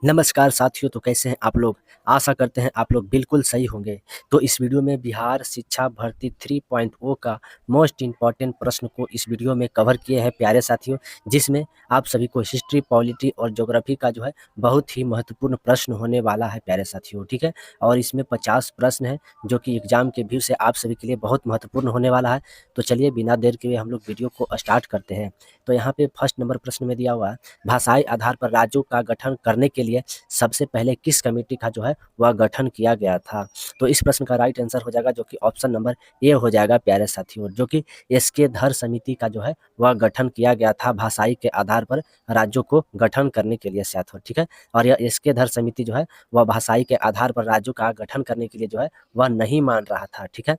नमस्कार साथियों, तो कैसे हैं आप लोग? आशा करते हैं आप लोग बिल्कुल सही होंगे। तो इस वीडियो में बिहार शिक्षा भर्ती 3.0 का मोस्ट इम्पोर्टेंट प्रश्न को इस वीडियो में कवर किए हैं प्यारे साथियों, जिसमें आप सभी को हिस्ट्री, पॉलिटी और ज्योग्राफी का जो है बहुत ही महत्वपूर्ण प्रश्न होने वाला है प्यारे साथियों, ठीक है? और इसमें 50 प्रश्न हैं जो कि एग्जाम के व्यू से आप सभी के लिए बहुत महत्वपूर्ण होने वाला है। तो चलिए बिना देर किए हम लोग वीडियो को स्टार्ट करते हैं। तो यहाँ पे फर्स्ट नंबर प्रश्न में दिया हुआ है, भाषाई आधार पर राज्यों का गठन करने के लिए सबसे पहले किस कमेटी का जो है वह गठन किया गया था? तो इस प्रश्न का राइट आंसर हो जाएगा जो कि ऑप्शन नंबर ए हो जाएगा प्यारे साथियों, जो कि एसके धर समिति का जो है वह गठन किया गया था भाषाई के आधार पर राज्यों को गठन करने के लिए साथियों, ठीक है? और यह एसके धर समिति जो है वह भाषाई के आधार पर राज्यों का गठन करने के लिए जो है वह नहीं मान रहा था, ठीक है?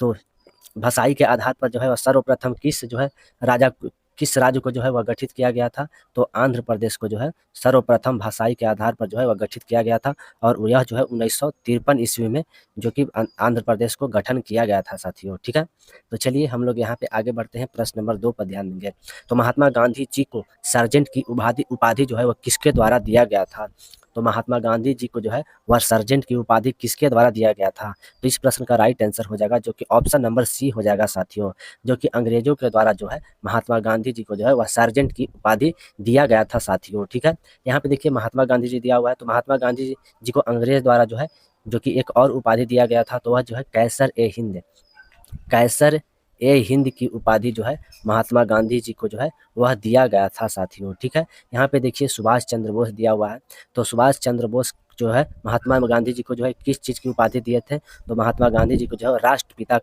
तो भाषाई के आधार पर जो है वह सर्वप्रथम किस राज्य को जो है वह गठित किया गया था? तो आंध्र प्रदेश को जो है सर्वप्रथम भाषाई के आधार पर जो है वह गठित किया गया था, और यह जो है 1953 ईस्वी में जो कि आंध्र प्रदेश को गठन किया गया था साथियों, ठीक है? तो चलिए हम लोग यहाँ पे आगे बढ़ते हैं, प्रश्न नंबर 2 पर ध्यान देंगे। तो महात्मा गांधी जी को सार्जेंट की उपाधि जो है वह किसके द्वारा दिया गया था? तो महात्मा गांधी जी को जो है वह सार्जेंट की उपाधि किसके द्वारा दिया गया था? तो इस प्रश्न का राइट आंसर हो जाएगा जो कि ऑप्शन नंबर सी हो जाएगा साथियों, जो कि अंग्रेजों के द्वारा जो है महात्मा गांधी जी को जो है वह सार्जेंट की उपाधि दिया गया था साथियों, ठीक है? यहाँ पे देखिए महात्मा गांधी जी दिया हुआ है, तो महात्मा गांधी जी को अंग्रेज द्वारा जो है जो कि एक और उपाधि दिया गया था, तो वह जो है कैसर ए हिंद की उपाधि जो है महात्मा गांधी जी को जो है वह दिया गया था साथियों, ठीक है? यहाँ पे देखिए सुभाष चंद्र बोस दिया हुआ है, तो सुभाष चंद्र बोस जो है महात्मा गांधी जी को जो है किस चीज़ की उपाधि दिए थे? तो महात्मा गांधी जी को जो है राष्ट्रपिता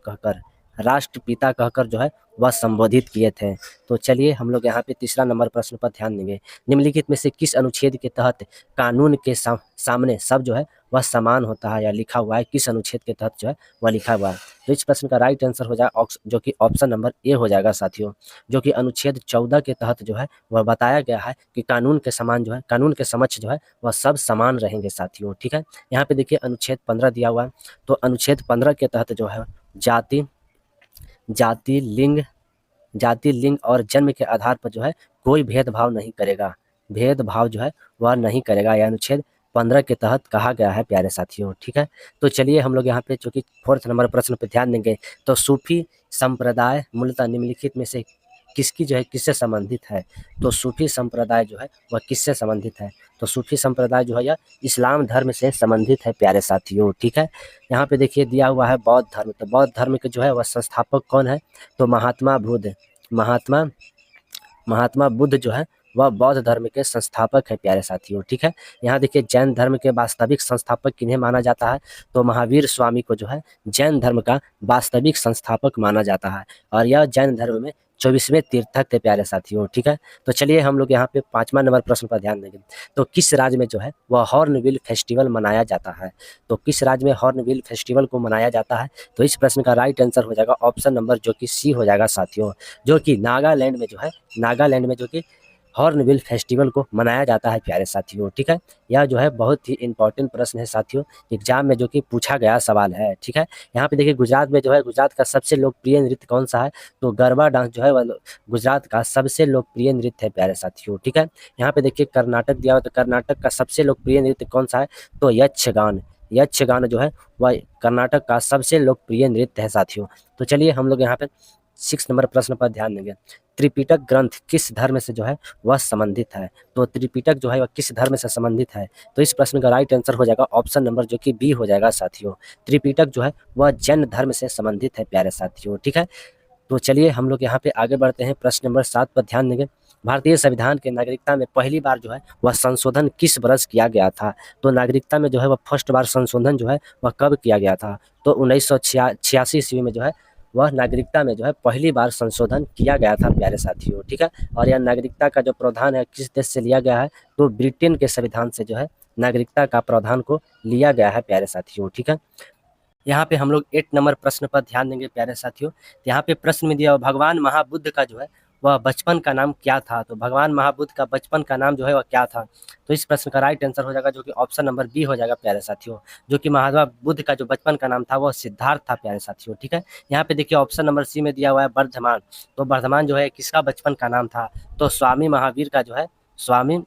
कहकर जो है वह संबोधित किए थे। तो चलिए हम लोग यहाँ पे तीसरा नंबर प्रश्न पर ध्यान देंगे। निम्नलिखित में से किस अनुच्छेद के तहत कानून के सामने सब जो है वह समान होता है, या लिखा हुआ है किस अनुच्छेद के तहत जो है वह लिखा हुआ है? तो इस प्रश्न का राइट आंसर हो जाएगा जो कि ऑप्शन नंबर ए हो जाएगा साथियों, जो कि अनुच्छेद 14 के तहत जो है वह बताया गया है कि कानून के समक्ष जो है वह सब समान रहेंगे साथियों, ठीक है? यहाँ पे देखिए अनुच्छेद 15 दिया हुआ है, तो अनुच्छेद 15 के तहत जो है जाति जाति लिंग जाति, लिंग और जन्म के आधार पर जो है कोई भेदभाव जो है वह नहीं करेगा, यह अनुच्छेद 15 के तहत कहा गया है प्यारे साथियों, ठीक है? तो चलिए हम लोग यहाँ पे जो कि फोर्थ नंबर प्रश्न पे ध्यान देंगे। तो सूफी संप्रदाय मूलतः निम्नलिखित में से किससे संबंधित है? तो सूफी संप्रदाय जो है वह किससे संबंधित है? तो सूफी संप्रदाय जो है यह इस्लाम धर्म से संबंधित है प्यारे साथियों, ठीक है? यहाँ पे देखिए दिया हुआ है बौद्ध धर्म, तो बौद्ध धर्म के जो है वह संस्थापक कौन है? तो महात्मा बुद्ध जो है वह बौद्ध धर्म के संस्थापक है प्यारे साथियों, ठीक है? यहाँ देखिए जैन धर्म के वास्तविक संस्थापक किन्हें माना जाता है? तो महावीर स्वामी को जो है जैन धर्म का वास्तविक संस्थापक माना जाता है, और यह जैन धर्म में 24वें तीर्थक थे प्यारे साथियों, ठीक है? तो चलिए हम लोग यहाँ पे 5वां नंबर प्रश्न पर ध्यान देंगे। तो किस राज्य में जो है वह हॉर्नबिल फेस्टिवल मनाया जाता है? तो किस राज्य में हॉर्नबिल फेस्टिवल को मनाया जाता है? तो इस प्रश्न का राइट आंसर हो जाएगा ऑप्शन नंबर जो कि सी हो जाएगा साथियों, जो कि नागालैंड में जो कि हॉर्नबिल फेस्टिवल को मनाया जाता है प्यारे साथियों, ठीक है? यह जो है बहुत ही इंपॉर्टेंट प्रश्न है साथियों, एग्जाम में जो कि पूछा गया सवाल है, ठीक है? यहाँ पे देखिए गुजरात का सबसे लोकप्रिय नृत्य कौन सा है? तो गरबा डांस जो है वह गुजरात का सबसे लोकप्रिय नृत्य है प्यारे साथियों, ठीक है? यहाँ पे देखिए कर्नाटक दिया हुआ, तो कर्नाटक का सबसे लोकप्रिय नृत्य कौन सा है? तो यक्षगान जो है वह कर्नाटक का सबसे लोकप्रिय नृत्य है साथियों। तो चलिए हम लोग यहाँ पे 6 नंबर प्रश्न पर ध्यान देंगे। त्रिपिटक ग्रंथ किस धर्म से जो है वह संबंधित है? तो त्रिपिटक जो है वह किस धर्म से संबंधित है? तो इस प्रश्न का राइट आंसर हो जाएगा ऑप्शन नंबर जो कि बी हो जाएगा साथियों, त्रिपिटक जो है वह जैन धर्म से संबंधित है प्यारे साथियों, ठीक है? तो चलिए हम लोग यहाँ पे आगे बढ़ते हैं, प्रश्न नंबर 7 पर ध्यान देंगे। भारतीय संविधान के नागरिकता में पहली बार जो है वह संशोधन किस वर्ष किया गया था? तो नागरिकता में जो है वह फर्स्ट बार संशोधन जो है वह कब किया गया था? तो 1986 ईस्वी में जो है वह नागरिकता में जो है पहली बार संशोधन किया गया था प्यारे साथियों, ठीक है? और यह नागरिकता का जो प्रावधान है किस देश से लिया गया है? तो ब्रिटेन के संविधान से जो है नागरिकता का प्रावधान को लिया गया है प्यारे साथियों, ठीक है? यहाँ पे हम लोग 8 नंबर प्रश्न पर ध्यान देंगे प्यारे साथियों। यहाँ पे प्रश्न में दिया हुआ भगवान महाबुद्ध का जो है वह बचपन का नाम क्या था? तो भगवान महाबुद्ध का बचपन का नाम जो है वह क्या था? तो इस प्रश्न का राइट आंसर हो जाएगा जो कि ऑप्शन नंबर बी हो जाएगा प्यारे साथियों, जो कि महात्मा बुद्ध का जो बचपन का नाम था वह सिद्धार्थ था प्यारे साथियों, ठीक है? यहाँ पे देखिए ऑप्शन नंबर सी में दिया हुआ है वर्धमान, तो वर्धमान जो है किसका बचपन का नाम था? तो स्वामी महावीर का जो है स्वामी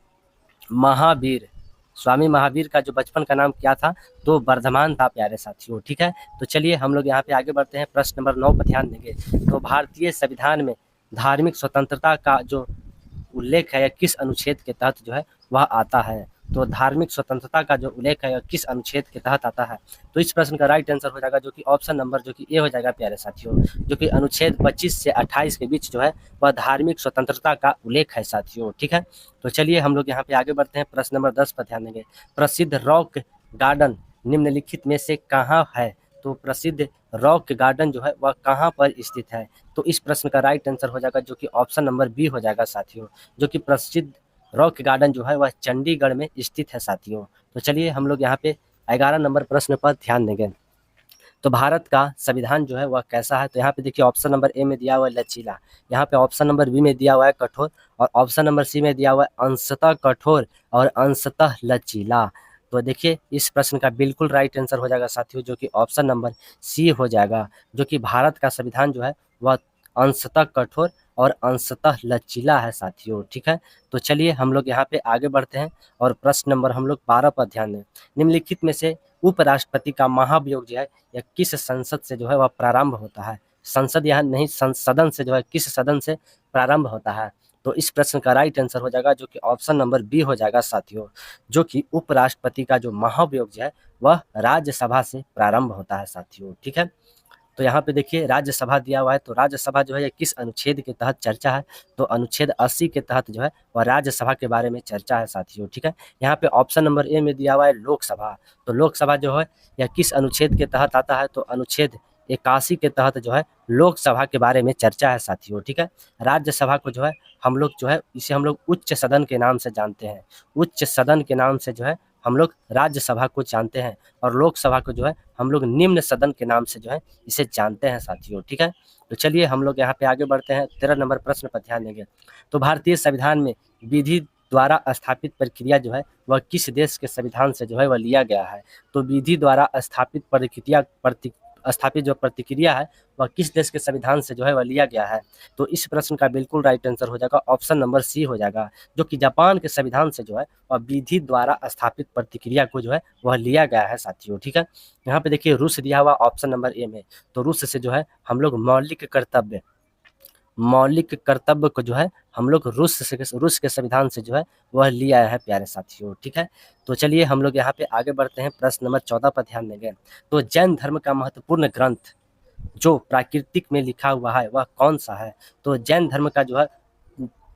महावीर स्वामी महावीर का जो बचपन का नाम क्या था, तो वर्धमान था प्यारे साथियों, ठीक है। तो चलिए हम लोग यहाँ पे आगे बढ़ते हैं, प्रश्न नंबर 9 पर ध्यान देंगे। तो भारतीय संविधान में धार्मिक स्वतंत्रता का जो उल्लेख है या किस अनुच्छेद के तहत जो है वह आता है। तो धार्मिक स्वतंत्रता का जो उल्लेख है या किस अनुच्छेद के तहत आता है, तो इस प्रश्न का राइट आंसर हो जाएगा जो कि ऑप्शन नंबर जो कि ए हो जाएगा प्यारे साथियों, जो कि अनुच्छेद 25 से 28 के बीच जो है वह धार्मिक स्वतंत्रता का उल्लेख है साथियों, ठीक है। तो चलिए हम लोग यहाँ पे आगे बढ़ते हैं, प्रश्न नंबर 10 पर ध्यान देंगे। प्रसिद्ध रॉक गार्डन निम्नलिखित में से कहाँ है। तो प्रसिद्ध रॉक गार्डन जो है वह कहाँ पर स्थित है। तो इस प्रश्न का राइट आंसर हो जाएगा जो कि ऑप्शन नंबर बी हो जाएगा साथियों, जो कि प्रसिद्ध रॉक गार्डन जो है वह चंडीगढ़ में स्थित है साथियों। तो चलिए हम लोग यहाँ पे 11 नंबर प्रश्न पर ध्यान देंगे। तो भारत का संविधान जो है वह कैसा है। तो यहाँ पे देखिए ऑप्शन नंबर ए में दिया हुआ है लचीला, यहाँ पे ऑप्शन नंबर बी में दिया हुआ है कठोर, और ऑप्शन नंबर सी में दिया हुआ है अंशतः कठोर और अंशतः लचीला। तो देखिए इस प्रश्न का बिल्कुल राइट आंसर हो जाएगा साथियों, जो कि ऑप्शन नंबर सी हो जाएगा, जो कि भारत का संविधान जो है वह अंशतः कठोर और अंशतः लचीला है साथियों, ठीक है। तो चलिए हम लोग यहाँ पे आगे बढ़ते हैं और प्रश्न नंबर हम लोग 12 पर ध्यान दें। निम्नलिखित में से उपराष्ट्रपति का महाभियोग जो है या किस संसद से जो है वह प्रारंभ होता है। संसद यहाँ नहीं, सदन से जो है, किस सदन से प्रारंभ होता है। तो इस प्रश्न का राइट आंसर हो जाएगा जो कि ऑप्शन नंबर बी हो जाएगा साथियों, जो कि उपराष्ट्रपति का जो महाभियोग जो है वह राज्यसभा से प्रारंभ होता है साथियों, ठीक है। तो यहाँ पे देखिए राज्यसभा दिया हुआ है, तो राज्यसभा जो है ये किस अनुच्छेद के तहत चर्चा है। तो अनुच्छेद 80 के तहत जो है वह राज्यसभा के बारे में चर्चा है साथियों, ठीक है। यहाँ पे ऑप्शन नंबर ए में दिया हुआ है लोकसभा, तो लोकसभा जो है यह किस अनुच्छेद के तहत आता है। तो अनुच्छेद 81 के तहत जो है लोकसभा के बारे में चर्चा है साथियों, ठीक है। राज्यसभा को जो है हम लोग जो है इसे हम लोग उच्च सदन के नाम से जानते हैं, उच्च सदन के नाम से जो है हम लोग राज्यसभा को जानते हैं, और लोकसभा को जो है हम लोग निम्न सदन के नाम से जो है इसे जानते हैं साथियों, ठीक है। तो चलिए हम लोग यहाँ पे आगे बढ़ते हैं, 13 नंबर प्रश्न पर ध्यान देंगे। तो भारतीय संविधान में विधि द्वारा स्थापित प्रक्रिया जो है वह किस देश के संविधान से जो है वह लिया गया है। तो विधि द्वारा स्थापित स्थापित जो प्रतिक्रिया है वह किस देश के संविधान से जो है वह लिया गया है। तो इस प्रश्न का बिल्कुल राइट आंसर हो जाएगा ऑप्शन नंबर सी हो जाएगा, जो कि जापान के संविधान से जो है वह विधि द्वारा स्थापित प्रतिक्रिया को जो है वह लिया गया है साथियों, ठीक है। यहाँ पे देखिए रूस दिया हुआ ऑप्शन नंबर ए में, तो रूस से जो है हम लोग मौलिक कर्तव्य को जो है हम लोग रूस के संविधान से जो है वह लिया है प्यारे साथियों, ठीक है। तो चलिए हम लोग यहाँ पे आगे बढ़ते हैं, प्रश्न नंबर 14 पर ध्यान देंगे। तो जैन धर्म का महत्वपूर्ण ग्रंथ जो प्राकृतिक में लिखा हुआ है वह कौन सा है। तो जैन धर्म का जो है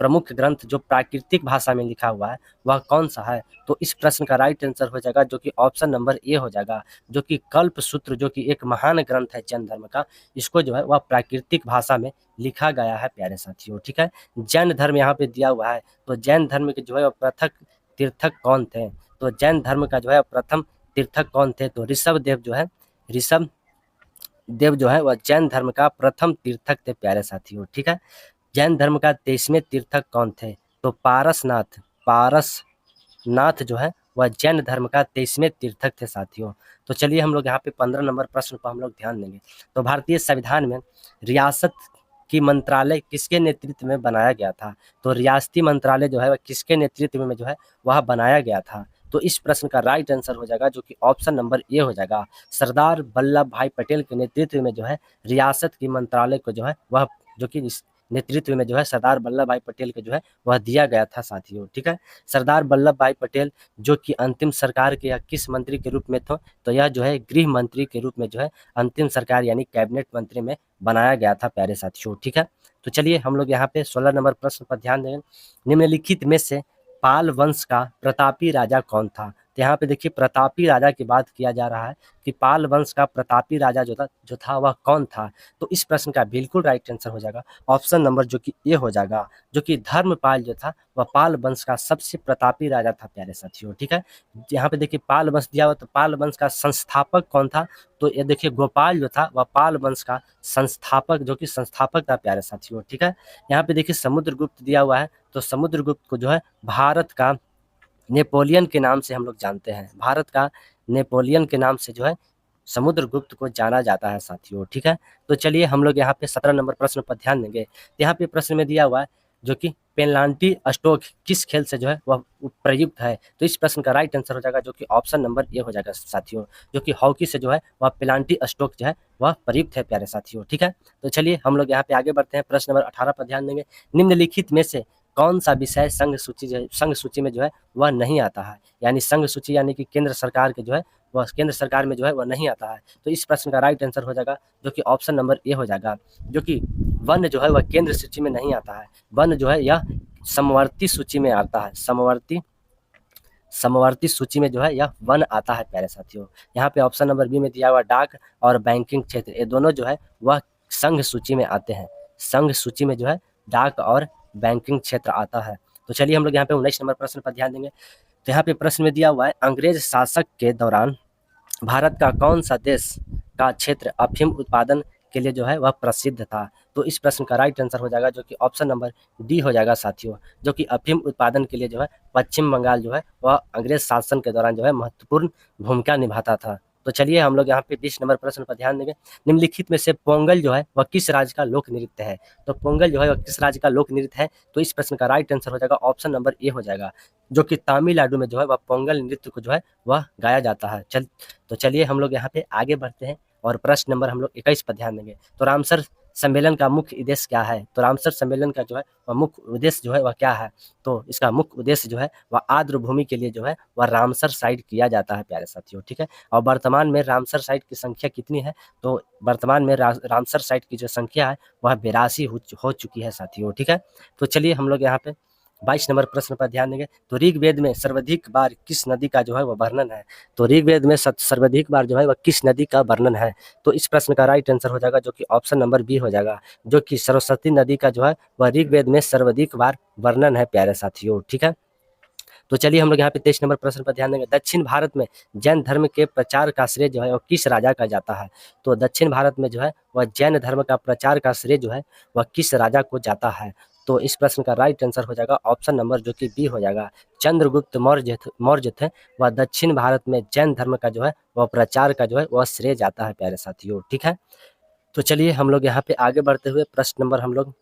प्रमुख ग्रंथ जो प्राकृतिक भाषा में लिखा हुआ है वह कौन सा है। तो इस प्रश्न का राइट आंसर हो जाएगा जो कि ऑप्शन नंबर ए हो जाएगा, जो कि कल्प सूत्र, जो कि एक महान ग्रंथ है जैन धर्म का, इसको जो है वह प्राकृतिक भाषा में लिखा गया है प्यारे साथियों, ठीक है। जैन धर्म यहाँ पे दिया हुआ है, तो जैन धर्म के जो है प्रथम तीर्थक कौन थे। तो जैन धर्म का जो है प्रथम तीर्थक कौन थे। तो ऋषभ देव जो है वह जैन धर्म का प्रथम तीर्थक थे प्यारे साथियों, ठीक है। जैन धर्म का 23वें तीर्थक कौन थे। तो पारसनाथ जो है वह जैन धर्म का 23वें तीर्थक थे साथियों। तो चलिए हम लोग यहाँ पे 15 नंबर प्रश्न पर हम लोग ध्यान देंगे। तो भारतीय संविधान में रियासत की मंत्रालय किसके नेतृत्व में बनाया गया था। तो रियासती मंत्रालय जो है वह किसके नेतृत्व में जो है वह बनाया गया था। तो इस प्रश्न का राइट आंसर हो जाएगा जो कि ऑप्शन नंबर ए हो जाएगा, सरदार वल्लभ भाई पटेल के नेतृत्व में जो है रियासत की मंत्रालय को जो है वह जो कि नेतृत्व में जो है सरदार वल्लभ भाई पटेल के जो है वह दिया गया था साथियों, ठीक है। सरदार वल्लभ भाई पटेल जो कि अंतिम सरकार के या किस मंत्री के रूप में थे। तो यह जो है गृह मंत्री के रूप में जो है अंतिम सरकार यानी कैबिनेट मंत्री में बनाया गया था प्यारे साथियों, ठीक है। तो चलिए हम लोग यहाँ पे 16 नंबर प्रश्न पर ध्यान दें। निम्नलिखित में से पाल वंश का प्रतापी राजा कौन था। तो यहाँ पे देखिए प्रतापी राजा की बात किया जा रहा है कि पाल वंश का प्रतापी राजा जो था वह कौन था। तो इस प्रश्न का बिल्कुल राइट आंसर हो जाएगा ऑप्शन नंबर जो कि ए हो जाएगा, जो कि धर्मपाल जो था वह पाल वंश का सबसे प्रतापी राजा था प्यारे साथियों, ठीक है। यहाँ पे देखिए पाल वंश दिया हुआ, तो पाल वंश का संस्थापक कौन था। तो ये देखिए गोपाल जो था वह पाल वंश का संस्थापक था प्यारे साथियों, ठीक है। यहाँ पे देखिए समुद्रगुप्त दिया हुआ है, तो समुद्रगुप्त को जो है भारत का नेपोलियन के नाम से हम लोग जानते हैं, भारत का नेपोलियन के नाम से जो है समुद्रगुप्त को जाना जाता है साथियों, ठीक है। तो चलिए हम लोग यहाँ पे 17 नंबर प्रश्न पर ध्यान देंगे। यहाँ पे प्रश्न में दिया हुआ है जो कि पेनाल्टी स्ट्रोक किस खेल से जो है वह प्रयुक्त है? तो इस प्रश्न का राइट आंसर हो जाएगा जो कि ऑप्शन नंबर ए हो जाएगा साथियों, जो कि हॉकी से जो है वह पेनाल्टी स्ट्रोक जो है वह प्रयुक्त है प्यारे साथियों। ठीक है, तो चलिए हम लोग यहाँ पे आगे बढ़ते हैं। प्रश्न नंबर 18 पर ध्यान देंगे। निम्नलिखित में से कौन सा विषय संघ सूची में जो है वह नहीं आता है? यानी संघ सूची यानी कि केंद्र सरकार के जो है वह केंद्र सरकार में जो है वह नहीं आता है। तो इस प्रश्न का राइट आंसर हो जाएगा जो कि ऑप्शन नंबर ए हो जाएगा, जो कि वन जो है वह केंद्र सूची में नहीं आता है। वन जो है यह समवर्ती सूची में आता है। समवर्ती सूची में जो है यह वन आता है प्यारे साथियों। यहाँ पे ऑप्शन नंबर बी में दिया हुआ डाक और बैंकिंग क्षेत्र, ये दोनों जो है वह संघ सूची में आते हैं। संघ सूची में जो है डाक और बैंकिंग क्षेत्र आता है। तो चलिए हम लोग यहाँ पे 19 नंबर प्रश्न पर ध्यान देंगे। तो यहाँ पे प्रश्न में दिया हुआ है, अंग्रेज शासक के दौरान भारत का कौन सा देश का क्षेत्र अफीम उत्पादन के लिए जो है वह प्रसिद्ध था? तो इस प्रश्न का राइट आंसर हो जाएगा जो कि ऑप्शन नंबर डी हो जाएगा साथियों, जो कि अफीम उत्पादन के लिए जो है पश्चिम बंगाल जो है वह अंग्रेज शासन के दौरान जो है महत्वपूर्ण भूमिका निभाता था। तो चलिए हम लोग यहाँ पे 20 नंबर प्रश्न पर ध्यान देंगे। निम्नलिखित में से पोंगल जो है वह किस राज्य का लोक नृत्य है? तो पोंगल जो है वह किस राज्य का लोक नृत्य है? तो इस प्रश्न का राइट आंसर हो जाएगा ऑप्शन नंबर ए हो जाएगा, जो कि तमिलनाडु में जो है वह पोंगल नृत्य को जो है वह गाया जाता है। तो चलिए हम लोग यहाँ पे आगे बढ़ते हैं और प्रश्न नंबर हम लोग 21 पर ध्यान देंगे। तो रामसर सम्मेलन का मुख्य उद्देश्य क्या है? तो रामसर सम्मेलन का जो है वह मुख्य उद्देश्य जो है वह क्या है? तो इसका मुख्य उद्देश्य जो है वह आर्द्र भूमि के लिए जो है वह रामसर साइट किया जाता है प्यारे साथियों। ठीक है, और वर्तमान में रामसर साइट की संख्या कितनी है? तो वर्तमान में रामसर साइट की जो संख्या है वह 82 हो चुकी है साथियों। ठीक है, तो चलिए हम लोग यहाँ पे 22 नंबर प्रश्न पर ध्यान देंगे। तो ऋग्वेद में सर्वाधिक बार किस नदी का जो है वह वर्णन है? तो ऋग्वेद में सर्वाधिक बार जो है वह किस नदी का वर्णन है? तो इस प्रश्न का राइट आंसर हो जाएगा जो कि ऑप्शन नंबर बी हो जाएगा, जो कि सरस्वती नदी का जो है वह ऋग्वेद में सर्वाधिक बार वर्णन है प्यारे साथियों। ठीक है, तो चलिए हम लोग यहाँ पे 23 नंबर प्रश्न पर ध्यान देंगे। दक्षिण भारत में जैन धर्म के प्रचार का श्रेय जो है वो किस राजा का जाता है? तो दक्षिण भारत में जो है वह जैन धर्म का प्रचार का श्रेय जो है वह किस राजा को जाता है? तो इस प्रश्न का राइट आंसर हो जाएगा ऑप्शन नंबर जो कि बी हो जाएगा, चंद्रगुप्त मौर्य थे वह दक्षिण भारत में जैन धर्म का जो है वह प्रचार का जो है वह श्रेय जाता है प्यारे साथियों। ठीक है, तो चलिए हम लोग यहाँ पे आगे बढ़ते हुए प्रश्न नंबर हम लोग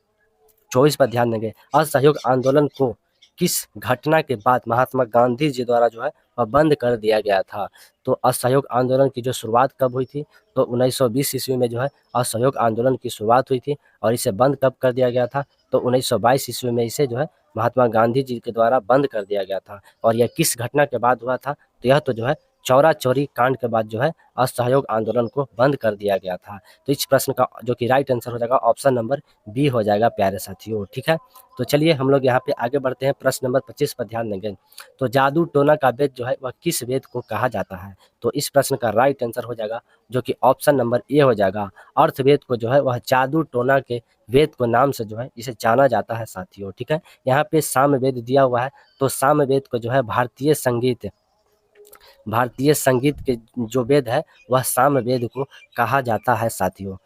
24 पर ध्यान देंगे। असहयोग आंदोलन को किस घटना के बाद महात्मा गांधी जी द्वारा जो है वह बंद कर दिया गया था? तो असहयोग आंदोलन की जो शुरुआत कब हुई थी? तो 1920 ईस्वी में जो है असहयोग आंदोलन की शुरुआत हुई थी, और इसे बंद कब कर दिया गया था? तो 1922 ईस्वी में इसे जो है महात्मा गांधी जी के द्वारा बंद कर दिया गया था। और यह किस घटना के बाद हुआ था? तो यह तो जो है चौरा चौरी कांड के बाद जो है असहयोग आंदोलन को बंद कर दिया गया था। तो इस प्रश्न का जो कि राइट आंसर हो जाएगा ऑप्शन नंबर बी हो जाएगा प्यारे साथियों। ठीक है, तो चलिए हम लोग यहाँ पे आगे बढ़ते हैं। प्रश्न नंबर 25 पर ध्यान देंगे। तो जादू टोना का वेद जो है वह किस वेद को कहा जाता है? तो इस प्रश्न का राइट आंसर हो जाएगा जो कि ऑप्शन नंबर ए हो जाएगा, अर्थवेद को जो है वह जादू टोना के वेद को नाम से जो है इसे जाना जाता है साथियों। ठीक है, यहाँ पे सामवेद दिया हुआ है, तो सामवेद को जो है भारतीय संगीत के जो वेद है वह सामवेद को कहा जाता है साथियों।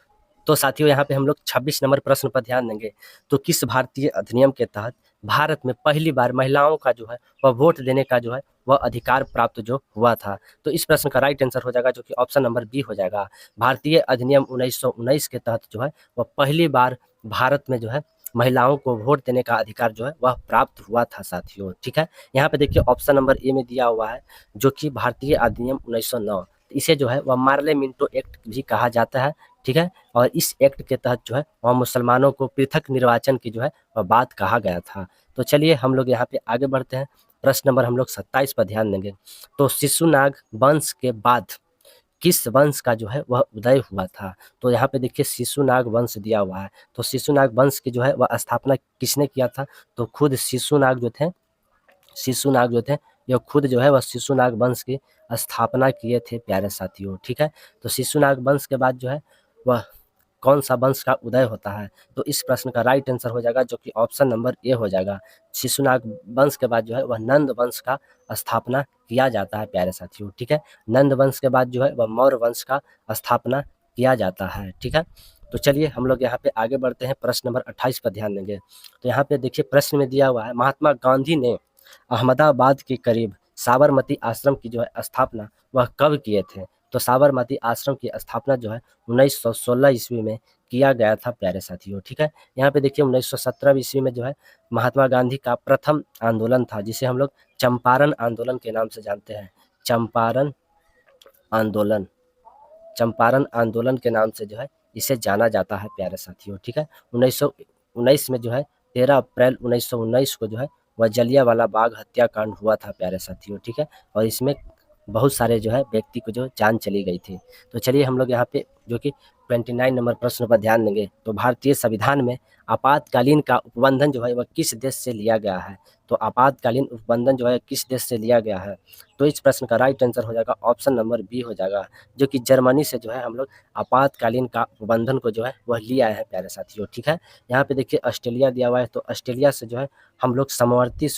तो साथियों यहाँ पे हम लोग 26 नंबर प्रश्न पर ध्यान देंगे। तो किस भारतीय अधिनियम के तहत भारत में पहली बार महिलाओं का जो है वह वोट देने का जो है वह अधिकार प्राप्त जो हुआ था? तो इस प्रश्न का राइट आंसर हो जाएगा जो कि ऑप्शन नंबर बी हो जाएगा, भारतीय अधिनियम 1919 के तहत जो है वह पहली बार भारत में जो है महिलाओं को वोट देने का अधिकार जो है वह प्राप्त हुआ था साथियों। ठीक है, यहाँ पे देखिए ऑप्शन नंबर ए में दिया हुआ है जो कि भारतीय अधिनियम 1909, इसे जो है वह मार्ले मिंटो एक्ट भी कहा जाता है। ठीक है, और इस एक्ट के तहत जो है वह मुसलमानों को पृथक निर्वाचन की जो है वह बात कहा गया था। तो चलिए हम लोग यहाँ पे आगे बढ़ते हैं। प्रश्न नंबर हम लोग 27 पर ध्यान देंगे। तो शिशुनाग वंश के बाद किस वंश का जो है वह उदय हुआ था? तो यहाँ पे देखिए शिशुनाग वंश दिया हुआ है, तो शिशुनाग वंश की जो है वह स्थापना किसने किया था? तो खुद शिशुनाग जो थे यह खुद जो है वह शिशुनाग वंश की स्थापना किए थे प्यारे साथियों। ठीक है, तो शिशुनाग वंश के बाद जो है वह कौन सा वंश का उदय होता है? तो इस प्रश्न का राइट आंसर हो जाएगा जो कि ऑप्शन नंबर ए हो जाएगा, शिशुनाग वंश के बाद जो है वह नंद वंश का स्थापना किया जाता है प्यारे साथियों। ठीक है, नंद वंश के बाद जो है वह मौर्य वंश का स्थापना किया जाता है। ठीक है, तो चलिए हम लोग यहाँ पे आगे बढ़ते हैं। प्रश्न नंबर 28 पर ध्यान देंगे। तो यहाँ पे देखिए प्रश्न में दिया हुआ है, महात्मा गांधी ने अहमदाबाद के करीब साबरमती आश्रम की जो है स्थापना वह कब किए थे? तो साबरमती आश्रम की स्थापना जो है 1916 ईस्वी में किया गया था प्यारे साथियों, ठीक है। यहाँ पे देखिए 1917 ईस्वी में जो है महात्मा गांधी का प्रथम आंदोलन था, जिसे हम लोग चंपारण आंदोलन के नाम से जानते हैं। चंपारण आंदोलन, चंपारण आंदोलन के नाम से जो है इसे जाना जाता है प्यारे साथियों, ठीक है। 1919 में जो है 13 अप्रैल 1919 को जो है वह जलियांवाला बाग हत्याकांड हुआ था प्यारे साथियों, ठीक है। और इसमें बहुत सारे जो है व्यक्ति को जो जान चली गई थी। तो चलिए हम लोग यहाँ पे जो कि 29 नंबर प्रश्न पर ध्यान देंगे। तो भारतीय संविधान में आपातकालीन का उपबंधन जो है वह किस देश से लिया गया है? तो आपातकालीन उपबंधन जो है किस देश से लिया गया है? तो इस प्रश्न का राइट आंसर हो जाएगा ऑप्शन नंबर बी हो जाएगा, जो कि जर्मनी से जो है हम लोग आपातकालीन का उपबंधन को जो है वह लिया है प्यारे साथियों, ठीक है। यहाँ पे देखिए ऑस्ट्रेलिया दिया हुआ है, तो ऑस्ट्रेलिया से जो है हम लोग समवर्ती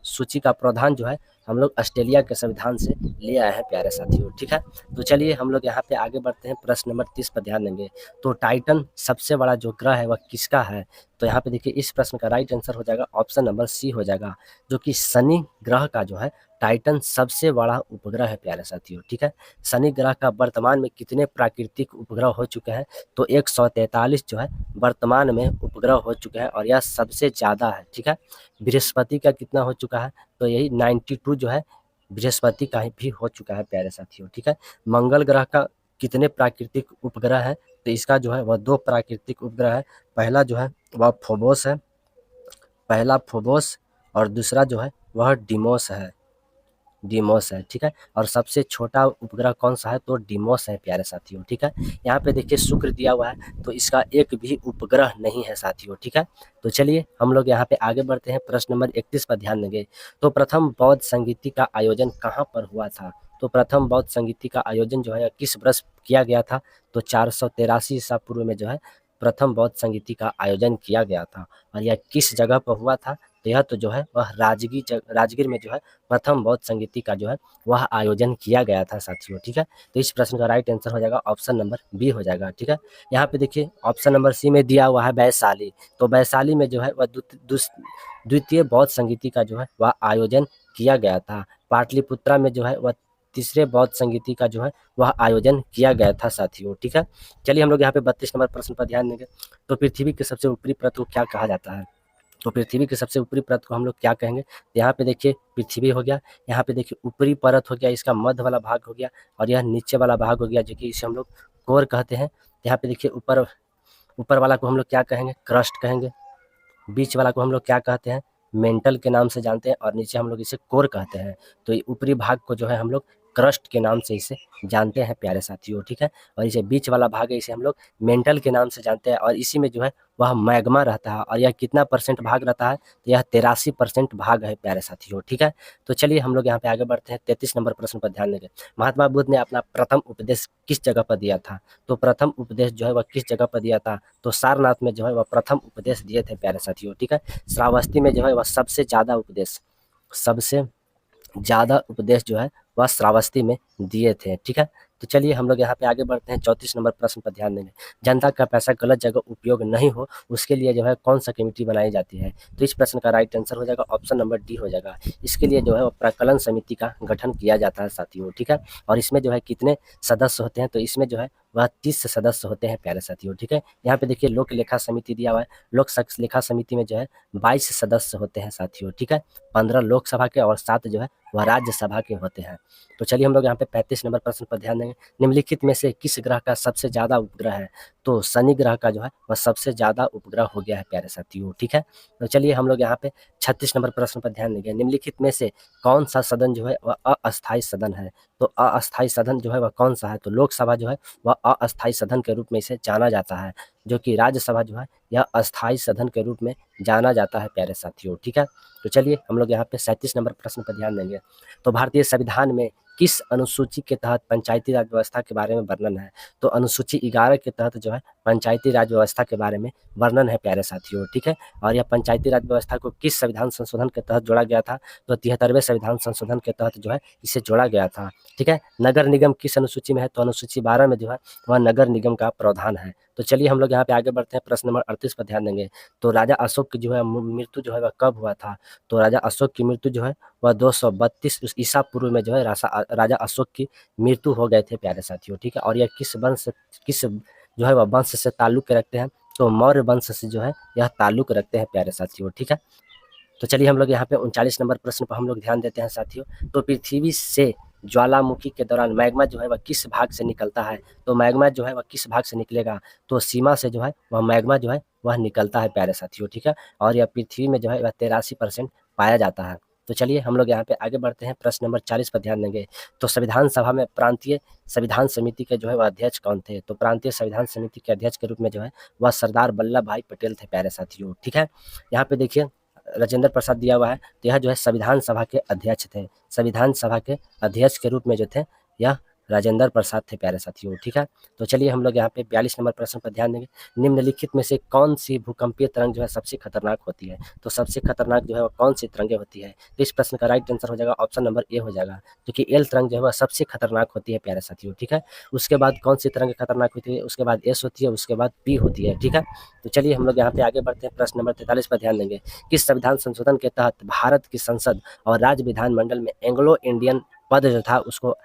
सूची का प्रावधान जो है हम लोग ऑस्ट्रेलिया के संविधान से ले आए हैं प्यारे साथियों, ठीक है। तो चलिए हम लोग यहाँ पे आगे बढ़ते हैं, प्रश्न नंबर 30 पर ध्यान देंगे। तो टाइटन सबसे बड़ा जो ग्रह है वह किसका है? तो यहाँ पे देखिए इस प्रश्न का राइट आंसर हो जाएगा ऑप्शन नंबर सी हो जाएगा, जो कि शनि ग्रह का जो है टाइटन सबसे बड़ा उपग्रह है प्यारे साथियों, ठीक है। शनि ग्रह का वर्तमान में कितने प्राकृतिक उपग्रह हो चुके हैं? तो 143 जो है वर्तमान में उपग्रह हो चुके हैं, और यह सबसे ज़्यादा है, ठीक है। बृहस्पति का कितना हो चुका है? तो यही 92 जो है बृहस्पति का भी हो चुका है प्यारे साथियों, ठीक है। मंगल ग्रह का कितने प्राकृतिक उपग्रह है? तो इसका जो है वह 2 प्राकृतिक उपग्रह है। पहला जो है वह फोबोस है, पहला फोबोस, और दूसरा जो है वह डिमोस है, ठीक है। और सबसे छोटा उपग्रह कौन सा है? तो डिमोस है प्यारे साथियों, ठीक है। यहाँ पे देखिए शुक्र दिया हुआ है, तो इसका एक भी उपग्रह नहीं है साथियों, ठीक है। तो चलिए हम लोग यहाँ पे आगे बढ़ते हैं, प्रश्न नंबर 31 पर ध्यान देंगे। तो प्रथम बौद्ध संगीति का आयोजन कहाँ पर हुआ था? तो प्रथम बौद्ध संगीति का आयोजन जो है किस वर्ष किया गया था? तो 483 ईसा पूर्व में जो है प्रथम बौद्ध संगीति का आयोजन किया गया था। और यह किस जगह पर हुआ था? तो यह तो जो है वह राजगीर में जो है प्रथम बौद्ध संगीति का जो है वह आयोजन किया गया था साथियों, ठीक है। तो इस प्रश्न का राइट आंसर हो जाएगा ऑप्शन नंबर बी हो जाएगा, ठीक है। यहाँ पे देखिए ऑप्शन नंबर सी में दिया हुआ है वैशाली, तो वैशाली में जो है वह द्वितीय बौद्ध संगीति का जो है वह आयोजन किया गया था। पाटलिपुत्रा में जो है वह तीसरे बौद्ध संगीति का जो है वह आयोजन किया गया था साथियों, ठीक है। चलिए हम लोग यहाँ पे 32 नंबर प्रश्न पर ध्यान देंगे। तो पृथ्वी के सबसे ऊपरी परत को क्या कहा जाता है? तो पृथ्वी के सबसे ऊपरी परत को हम लोग क्या कहेंगे? यहाँ पे देखिए पृथ्वी हो गया, यहाँ पे देखिए ऊपरी परत हो गया, इसका मध्य वाला भाग हो गया, और यह नीचे वाला भाग हो गया, जो कि इसे हम लोग कोर कहते हैं। यहाँ पे देखिए ऊपर ऊपर वाला को हम लोग क्या कहेंगे? क्रस्ट कहेंगे। बीच वाला को हम लोग क्या कहते हैं? मेंटल के नाम से जानते हैं, और नीचे हम लोग इसे कोर कहते हैं। तो ये ऊपरी भाग को जो है हम लोग क्रस्ट के नाम से इसे जानते हैं प्यारे साथियों, ठीक है। और इसे बीच वाला भाग है, इसे हम लोग मेंटल के नाम से जानते हैं, और इसी में जो है वह मैग्मा रहता है, और यह कितना परसेंट भाग रहता है? तो यह 83% भाग है प्यारे साथियों, ठीक है। तो चलिए हम लोग यहाँ पे आगे बढ़ते हैं, 33 नंबर प्रश्न पर ध्यान देंगे। महात्मा बुद्ध ने अपना प्रथम उपदेश किस जगह पर दिया था? तो प्रथम उपदेश जो है वह किस जगह पर दिया था? तो सारनाथ में जो है वह प्रथम उपदेश दिए थे प्यारे साथियों, ठीक है। श्रावस्ती में जो है वह सबसे ज़्यादा उपदेश जो है वह श्रावस्ती में दिए थे, ठीक है। तो चलिए हम लोग यहाँ पे आगे बढ़ते हैं, 34 नंबर प्रश्न पर ध्यान देंगे। जनता का पैसा गलत जगह उपयोग नहीं हो, उसके लिए जो है कौन सा कमेटी बनाई जाती है? तो इस प्रश्न का राइट आंसर हो जाएगा ऑप्शन नंबर डी हो जाएगा। इसके लिए जो है वो प्राक्कलन समिति का गठन किया जाता है साथियों, ठीक है। और इसमें जो है कितने सदस्य होते हैं? तो इसमें जो है वह 30 सदस्य होते हैं प्यारे साथियों, ठीक है। यहाँ पे देखिए लोक लेखा समिति दिया हुआ है, लोक लेखा समिति में जो है 22 सदस्य होते हैं साथियों, ठीक है। 15 लोकसभा के और 7 जो है वह राज्यसभा के होते हैं। तो चलिए हम लोग यहाँ पे 35 नंबर प्रश्न पर ध्यान देंगे। निम्नलिखित में से किस ग्रह का सबसे ज़्यादा उपग्रह है? तो शनि ग्रह का जो है वह सबसे ज़्यादा उपग्रह हो गया है प्यारे साथियों, ठीक है। तो चलिए हम लोग यहाँ पे 36 नंबर प्रश्न पर ध्यान देंगे। निम्नलिखित में से कौन सा सदन जो है वह अस्थायी सदन है? तो अस्थायी सदन जो है वह कौन सा है? तो लोकसभा जो है वह अस्थायी सदन के रूप में इसे जाना जाता है, जो कि राज्यसभा जो है यह अस्थायी सदन के रूप में जाना जाता है प्यारे साथियों, ठीक है। तो चलिए हम लोग यहाँ पे 37 नंबर प्रश्न पर ध्यान देंगे। तो भारतीय संविधान में किस अनुसूची के तहत पंचायती राज व्यवस्था के बारे में वर्णन है? तो अनुसूची 11 के तहत जो है पंचायती राज व्यवस्था के बारे में वर्णन है प्यारे साथियों, ठीक है। और यह पंचायती राज व्यवस्था को किस संविधान संशोधन के तहत जोड़ा गया था, तो 73वें संविधान संशोधन के तहत जो है इसे जोड़ा गया था, ठीक है। नगर निगम किस अनुसूची में है, तो अनुसूची 12 में जो है वह नगर निगम का प्रावधान है। तो चलिए हम लोग यहाँ पे आगे बढ़ते हैं, प्रश्न नंबर 38 पर ध्यान देंगे। तो राजा अशोक की जो है मृत्यु जो है वह कब हुआ था, तो राजा अशोक की मृत्यु जो है वह 232 ईसा पूर्व में जो है राजा अशोक की मृत्यु हो गए थे प्यारे साथियों, ठीक है। और यह किस जो है वह वंश से ताल्लुक रखते हैं, तो मौर्य वंश से जो है यह ताल्लुक रखते हैं प्यारे साथियों, ठीक है। तो चलिए हम लोग यहाँ पे 39 नंबर प्रश्न पर हम लोग ध्यान देते हैं साथियों। तो पृथ्वी से ज्वालामुखी के दौरान मैग्मा जो है वह किस भाग से निकलता है, तो मैग्मा जो है वह किस भाग से निकलेगा, तो सीमा से जो है वह मैग्मा जो है वह निकलता है प्यारे साथियों, ठीक है। और यह पृथ्वी में जो है वह 83% पाया जाता है। तो चलिए हम लोग यहाँ पे आगे बढ़ते हैं, प्रश्न नंबर 40 पर ध्यान देंगे। तो संविधान सभा में प्रांतीय संविधान समिति के जो है वह अध्यक्ष कौन थे, तो प्रांतीय संविधान समिति के अध्यक्ष के रूप में जो है वह सरदार वल्लभ भाई पटेल थे प्यारे साथियों, ठीक है। यहाँ पे देखिए राजेंद्र प्रसाद दिया हुआ है, तो यह जो है संविधान सभा के अध्यक्ष थे, संविधान सभा के अध्यक्ष के रूप में जो थे यह राजेंद्र प्रसाद थे प्यारे साथियों, ठीक है। तो चलिए हम लोग यहाँ पे 42 नंबर प्रश्न पर ध्यान देंगे। निम्नलिखित में से कौन सी भूकंपीय तरंग जो है सबसे खतरनाक होती है, तो सबसे खतरनाक जो है वो कौन सी तरंगें होती है, तो इस प्रश्न का राइट आंसर हो जाएगा ऑप्शन नंबर ए हो जाएगा, जो कि एल तरंग जो है वह सबसे खतरनाक होती है प्यारे साथियों, ठीक है। उसके बाद कौन सी तरंग खतरनाक होती है, उसके बाद एस होती है, उसके बाद पी होती है, ठीक है। तो चलिए हम लोग यहाँ पे आगे बढ़ते हैं, प्रश्न नंबर 43 पर ध्यान देंगे। किस संविधान संशोधन के तहत भारत की संसद और राज्य विधानमंडल में एंग्लो इंडियन पद जो था उसको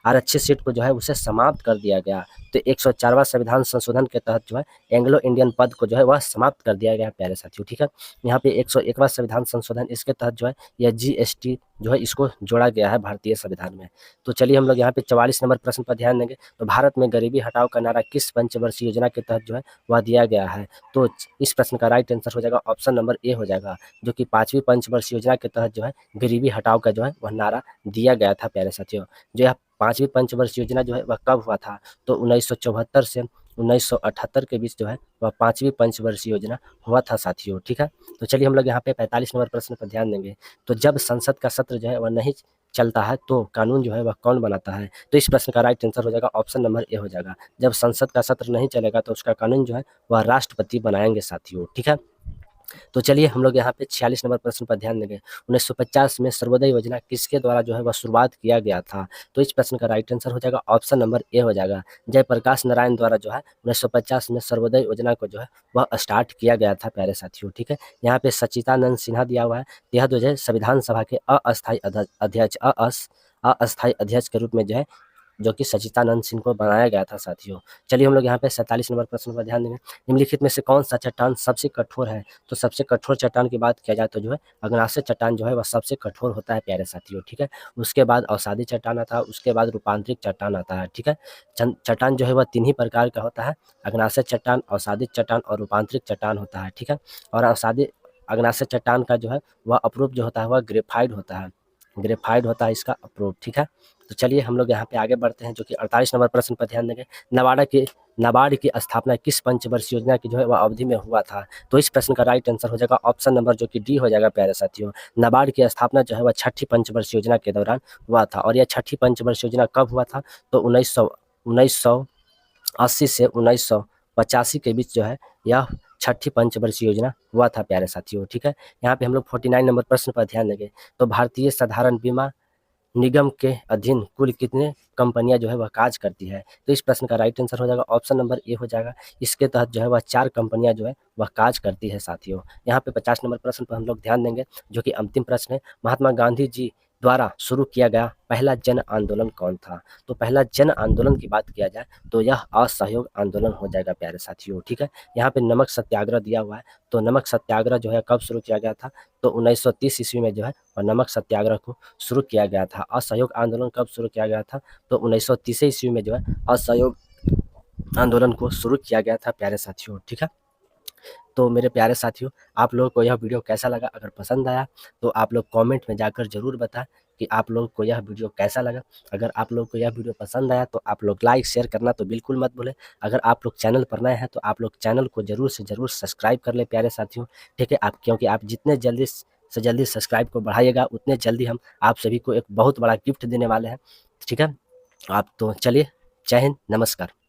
आरक्षित सीट को जो है उसे समाप्त कर दिया गया, तो 104वां संविधान संशोधन के तहत जो है एंग्लो इंडियन पद को जो है वह समाप्त कर दिया गया प्यारे साथियों, ठीक है। यहाँ पे 101वां संविधान संशोधन, इसके तहत जो है यह जीएसटी जो है इसको जोड़ा गया है भारतीय संविधान में। तो चलिए हम लोग यहाँ पे 44 नंबर प्रश्न पर ध्यान देंगे। तो भारत में गरीबी हटाओ का नारा किस पंचवर्षीय योजना के तहत जो है वह दिया गया है, तो इस प्रश्न का राइट आंसर हो जाएगा ऑप्शन नंबर ए हो जाएगा, जो कि 5वीं पंचवर्षीय योजना के तहत जो है गरीबी हटाओ का जो है वह नारा दिया गया था प्यारे साथियों। जो यह 5वीं पंचवर्षीय योजना जो है वह कब हुआ था, तो 1974 से 1978 के बीच जो है वह 5वीं पंचवर्षीय योजना हुआ था साथियों, ठीक है। तो चलिए हम लोग यहाँ पे 45 नंबर प्रश्न पर ध्यान देंगे। तो जब संसद का सत्र जो है वह नहीं चलता है तो कानून जो है वह कौन बनाता है, तो इस प्रश्न का राइट आंसर हो जाएगा ऑप्शन नंबर ए हो जाएगा। जब संसद का सत्र नहीं चलेगा तो उसका कानून जो है वह राष्ट्रपति बनाएंगे साथियों, ठीक है। तो चलिए हम लोग यहाँ पे 46 नंबर प्रश्न पर ध्यान देंगे। 1950 में सर्वोदय योजना किसके द्वारा जो है वह शुरुआत किया गया था, तो इस प्रश्न का राइट आंसर हो जाएगा ऑप्शन नंबर ए हो जाएगा। जयप्रकाश नारायण द्वारा जो है 1950 में सर्वोदय योजना को जो है वह स्टार्ट किया गया था प्यारे साथियों, ठीक है। यहाँ पे सच्चिदानंद सिन्हा दिया हुआ है, यह जो है संविधान सभा के अस्थायी अध्यक्ष के रूप में जो है जो कि सच्चिदानंद सिंह को बनाया गया था साथियों। चलिए हम लोग यहाँ पे 47 नंबर प्रश्न पर ध्यान देंगे। निम्नलिखित में से कौन सा चट्टान सबसे कठोर है, तो सबसे कठोर चट्टान की बात किया जाए तो जो है अग्नाशय चट्टान जो है वह सबसे कठोर होता है प्यारे साथियों, ठीक है। उसके बाद अवसादी चट्टान आता है, उसके बाद रूपांतरित चट्टान आता है, ठीक है। चट्टान जो है वह 3 ही प्रकार का होता है, अग्नाशय चट्टान, अवसादित चट्टान और रूपांतरित चट्टान होता है, ठीक है। और अग्नाशय चट्टान का जो है वह अप्रूव जो होता है वह ग्रेफाइड होता है इसका अप्रूव, ठीक है। तो चलिए हम लोग यहाँ पे आगे बढ़ते हैं, जो कि 48 नंबर प्रश्न पर ध्यान देंगे। नाबार्ड की स्थापना किस पंचवर्षीय योजना की जो है वह अवधि में हुआ था, तो इस प्रश्न का राइट आंसर हो जाएगा ऑप्शन नंबर जो कि डी हो जाएगा प्यारे साथियों। नाबार्ड की स्थापना जो है वह 6ठी पंचवर्षीय योजना के दौरान हुआ था, और यह 6ठी पंचवर्षीय योजना कब हुआ था, तो 1980 से 1985 के बीच जो है यह 6ठी पंचवर्षीय योजना हुआ था प्यारे साथियों, ठीक है। यहाँ पे हम लोग 49 नंबर प्रश्न पर ध्यान देंगे। तो भारतीय साधारण बीमा निगम के अधीन कुल कितने कंपनियां जो है वह काज करती है, तो इस प्रश्न का राइट आंसर हो जाएगा ऑप्शन नंबर ए हो जाएगा। इसके तहत जो है वह 4 कंपनियां जो है वह काज करती है साथियों। यहाँ पे 50 नंबर प्रश्न पर हम लोग ध्यान देंगे, जो कि अंतिम प्रश्न है। महात्मा गांधी जी द्वारा शुरू किया गया पहला जन आंदोलन कौन था, तो पहला जन आंदोलन की बात किया जाए तो यह असहयोग आंदोलन हो जाएगा प्यारे साथियों, ठीक है। यहाँ पे नमक सत्याग्रह दिया हुआ है, तो नमक सत्याग्रह जो है कब शुरू किया गया था, तो 1930 ईस्वी में जो है और नमक सत्याग्रह को शुरू किया गया था। असहयोग आंदोलन कब शुरू किया गया था, तो 1930 ईस्वी में जो है असहयोग आंदोलन को शुरू किया गया था प्यारे साथियों, ठीक है। तो मेरे प्यारे साथियों, आप लोगों को यह वीडियो कैसा लगा, अगर पसंद आया तो आप लोग कमेंट में जाकर ज़रूर बताएं कि आप लोगों को यह वीडियो कैसा लगा। अगर आप लोगों को यह वीडियो पसंद आया तो आप लोग लाइक शेयर करना तो बिल्कुल मत भूलें। अगर आप लोग चैनल पर नए हैं तो आप लोग चैनल को ज़रूर से ज़रूर सब्सक्राइब कर लें प्यारे साथियों, ठीक है। आप क्योंकि आप जितने जल्दी से जल्दी सब्सक्राइब को बढ़ाइएगा उतने जल्दी हम आप सभी को एक बहुत बड़ा गिफ्ट देने वाले हैं, ठीक है। आप तो चलिए, जय हिंद, नमस्कार।